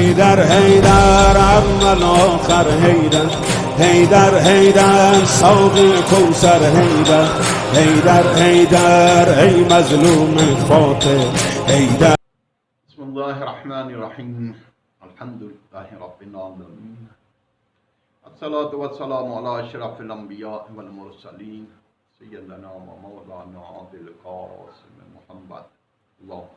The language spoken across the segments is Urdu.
حیدر حیدر اول آخر حیدر حیدر حیدر ساق کوثر حیدر حیدر حیدر ای مظلوم فاتح حیدر. بسم الله الرحمن الرحیم الحمد لله رب العالمین الصلاة والسلام علی اشرف الانبیاء والمرسلین سیدنا و مولانا ابی القاسم محمد اللهم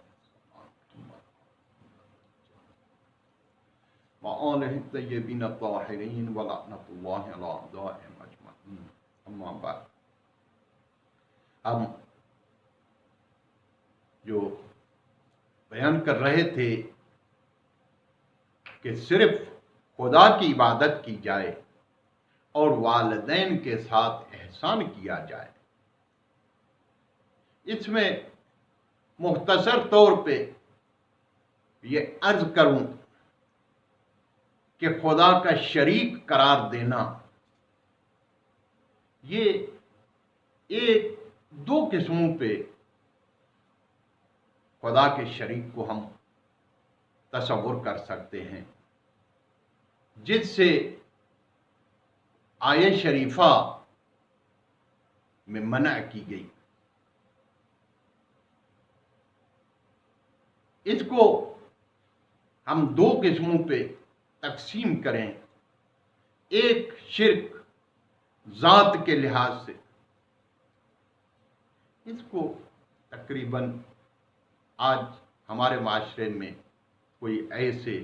و آلہ الطیبین الطاہرین و لعنت اللہ علی اعدائهم اجمعین. اما بعد، ہم جو بیان کر رہے تھے کہ صرف خدا کی عبادت کی جائے اور والدین کے ساتھ احسان کیا جائے، اس میں مختصر طور پہ یہ عرض کروں کہ خدا کا شریک قرار دینا یہ ایک دو قسموں پہ خدا کے شریک کو ہم تصور کر سکتے ہیں، جس سے آیت شریفہ میں منع کی گئی. اس کو ہم دو قسموں پہ تقسیم کریں. ایک شرک ذات کے لحاظ سے، اس کو تقریباً آج ہمارے معاشرے میں کوئی ایسے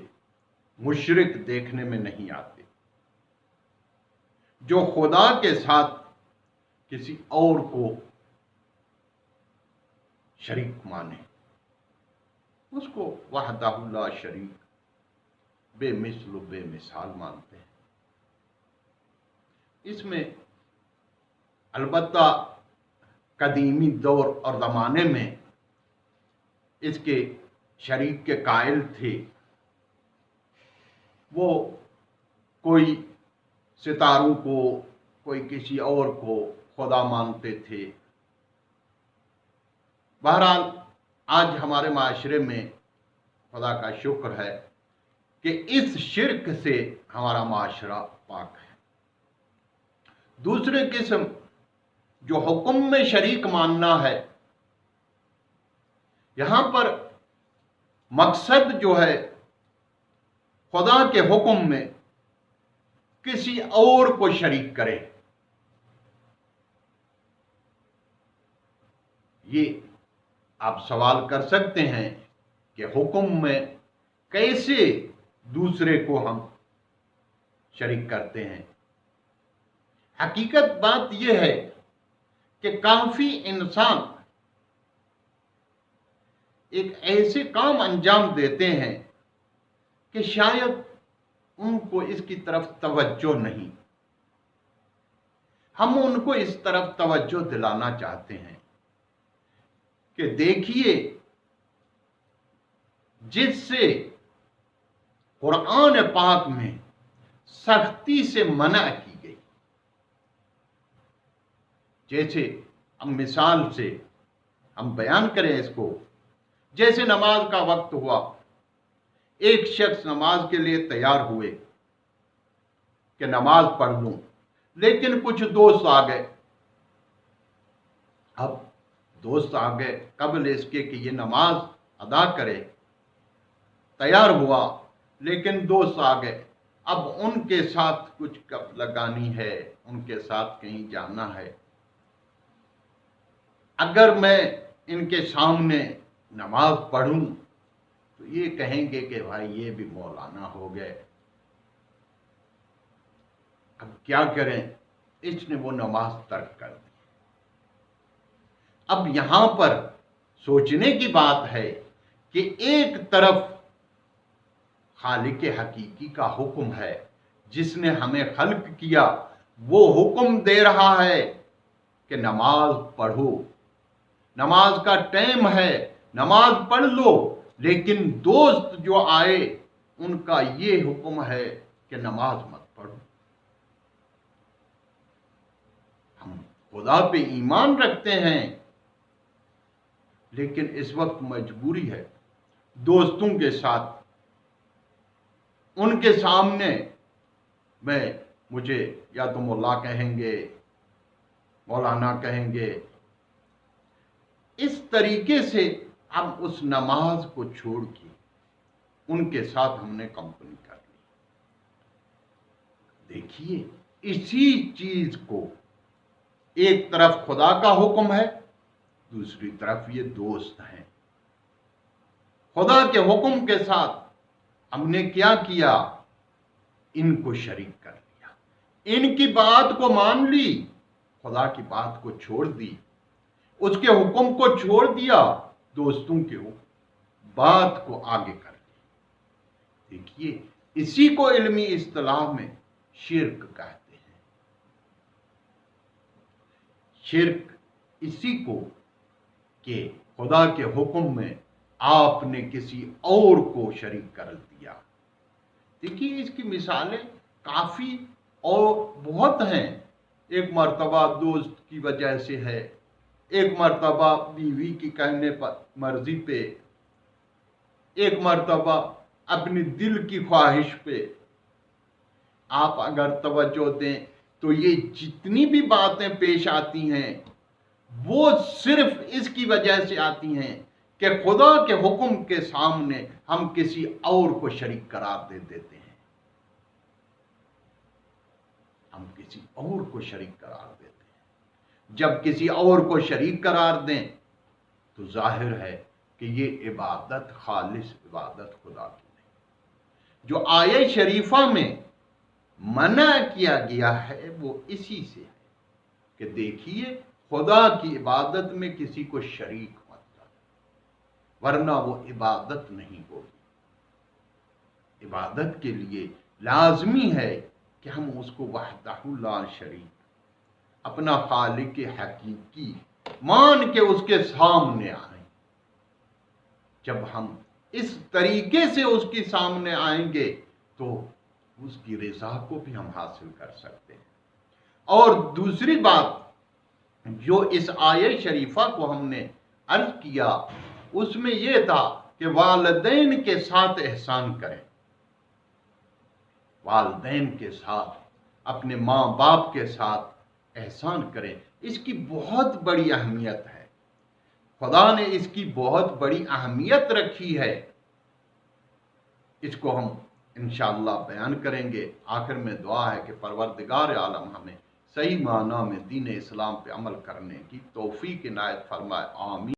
مشرک دیکھنے میں نہیں آتے جو خدا کے ساتھ کسی اور کو شریک مانے، اس کو وحدہ لا شریک بے مثل و بے مثال مانتے ہیں. اس میں البتہ قدیمی دور اور زمانے میں اس کے شریک کے قائل تھے. وہ کوئی ستاروں کو، کوئی کسی اور کو خدا مانتے تھے. بہرحال آج ہمارے معاشرے میں خدا کا شکر ہے کہ اس شرک سے ہمارا معاشرہ پاک ہے. دوسرے قسم جو حکم میں شریک ماننا ہے، یہاں پر مقصد جو ہے خدا کے حکم میں کسی اور کو شریک کرے. یہ آپ سوال کر سکتے ہیں کہ حکم میں کیسے دوسرے کو ہم شریک کرتے ہیں. حقیقت بات یہ ہے کہ کافی انسان ایک ایسے کام انجام دیتے ہیں کہ شاید ان کو اس کی طرف توجہ نہیں. ہم ان کو اس طرف توجہ دلانا چاہتے ہیں کہ دیکھیے، جس سے قرآن پاک میں سختی سے منع کی گئی. جیسے ہم مثال سے ہم بیان کریں اس کو، جیسے نماز کا وقت ہوا، ایک شخص نماز کے لیے تیار ہوئے کہ نماز پڑھ لوں، لیکن کچھ دوست آ گئے. اب دوست آ گئے قبل اس کے کہ یہ نماز ادا کرے، تیار ہوا لیکن دوست آ گئے. اب ان کے ساتھ کچھ گپ لگانی ہے، ان کے ساتھ کہیں جانا ہے. اگر میں ان کے سامنے نماز پڑھوں تو یہ کہیں گے کہ بھائی یہ بھی مولانا ہو گئے. اب کیا کریں؟ اس نے وہ نماز ترک کر دی. اب یہاں پر سوچنے کی بات ہے کہ ایک طرف خالق حقیقی کا حکم ہے، جس نے ہمیں خلق کیا، وہ حکم دے رہا ہے کہ نماز پڑھو، نماز کا ٹائم ہے، نماز پڑھ لو. لیکن دوست جو آئے ان کا یہ حکم ہے کہ نماز مت پڑھو. ہم خدا پہ ایمان رکھتے ہیں، لیکن اس وقت مجبوری ہے دوستوں کے ساتھ ان کے سامنے مجھے یا تو مولا کہیں گے، مولانا کہیں گے، اس طریقے سے ہم اس نماز کو چھوڑ کے ان کے ساتھ ہم نے کمپنی کر لی۔ دیکھیے اسی چیز کو ایک طرف خدا کا حکم ہے، دوسری طرف یہ دوست ہیں۔ خدا کے حکم کے ساتھ ہم نے کیا کیا؟ ان کو شریک کر لیا، ان کی بات کو مان لی، خدا کی بات کو چھوڑ دی، اس کے حکم کو چھوڑ دیا، دوستوں کے بات کو آگے کر لیا۔ دیکھیے اسی کو علمی اصطلاح میں شرک کہتے ہیں۔ شرک اسی کو کہ خدا کے حکم میں آپ نے کسی اور کو شریک کر دیا۔ دیکھیے اس کی مثالیں کافی اور بہت ہیں۔ ایک مرتبہ دوست کی وجہ سے ہے، ایک مرتبہ بیوی کی کہنے پر مرضی پہ، ایک مرتبہ اپنی دل کی خواہش پہ۔ آپ اگر توجہ دیں تو یہ جتنی بھی باتیں پیش آتی ہیں وہ صرف اس کی وجہ سے آتی ہیں کہ خدا کے حکم کے سامنے ہم کسی اور کو شریک قرار دے دیتے ہیں، ہم کسی اور کو شریک قرار دیتے ہیں۔ جب کسی اور کو شریک قرار دیں تو ظاہر ہے کہ یہ عبادت خالص عبادت خدا کی نہیں۔ جو آیہ شریفہ میں منع کیا گیا ہے وہ اسی سے ہے کہ دیکھیے خدا کی عبادت میں کسی کو شریک مت کر، ورنہ وہ عبادت نہیں ہوگی۔ عبادت کے لیے لازمی ہے کہ ہم اس کو وحدہ لا شریک اپنا خالق حقیقی مان کے اس کے سامنے آئیں۔ جب ہم اس طریقے سے اس کے سامنے آئیں گے تو اس کی رضا کو بھی ہم حاصل کر سکتے ہیں۔ اور دوسری بات جو اس آیہ شریفہ کو ہم نے عرض کیا اس میں یہ تھا کہ والدین کے ساتھ احسان کریں، والدین کے ساتھ، اپنے ماں باپ کے ساتھ احسان کریں۔ اس کی بہت بڑی اہمیت ہے، خدا نے اس کی بہت بڑی اہمیت رکھی ہے۔ اس کو ہم انشاءاللہ بیان کریں گے۔ آخر میں دعا ہے کہ پروردگار عالم ہمیں صحیح معنی میں دین اسلام پہ عمل کرنے کی توفیق عنایت فرمائے، آمین۔